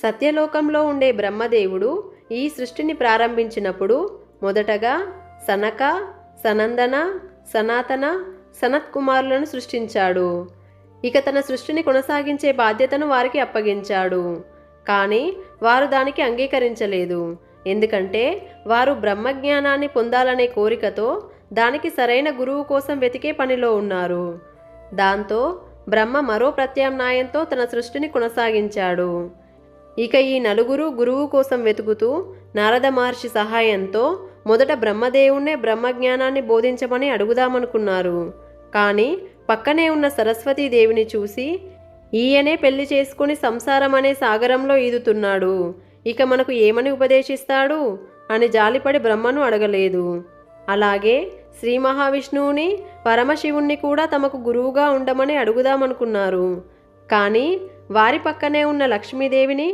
సత్యలోకంలో ఉండే బ్రహ్మదేవుడు ఈ సృష్టిని ప్రారంభించినప్పుడు మొదటగా సనక, సనందన, సనాతన, సనత్కుమారులను సృష్టించాడు. ఇక తన సృష్టిని కొనసాగించే బాధ్యతను వారికి అప్పగించాడు. కానీ వారు దానికి అంగీకరించలేదు. ఎందుకంటే వారు బ్రహ్మజ్ఞానాన్ని పొందాలనే కోరికతో దానికి సరైన గురువు కోసం వెతికే పనిలో ఉన్నారు. దాంతో బ్రహ్మ మరో ప్రత్యామ్నాయంతో తన సృష్టిని కొనసాగించాడు. ఇక ఈ నలుగురు గురువు కోసం వెతుకుతూ నారద మహర్షి సహాయంతో మొదట బ్రహ్మదేవుణ్ణే బ్రహ్మజ్ఞానాన్ని బోధించమని అడుగుదామనుకున్నారు. కానీ పక్కనే ఉన్న సరస్వతీదేవిని చూసి ఈయనే పెళ్లి చేసుకుని సంసారం అనే సాగరంలో ఈదుతున్నాడు, ఇక మనకు ఏమని ఉపదేశిస్తాడు అని జాలిపడి బ్రహ్మను అడగలేదు. అలాగే శ్రీ మహావిష్ణువుని, పరమశివుణ్ణి కూడా తమకు గురువుగా ఉండమని అడుగుదామనుకున్నారు. కానీ వారి పక్కనే ఉన్న లక్ష్మీదేవిని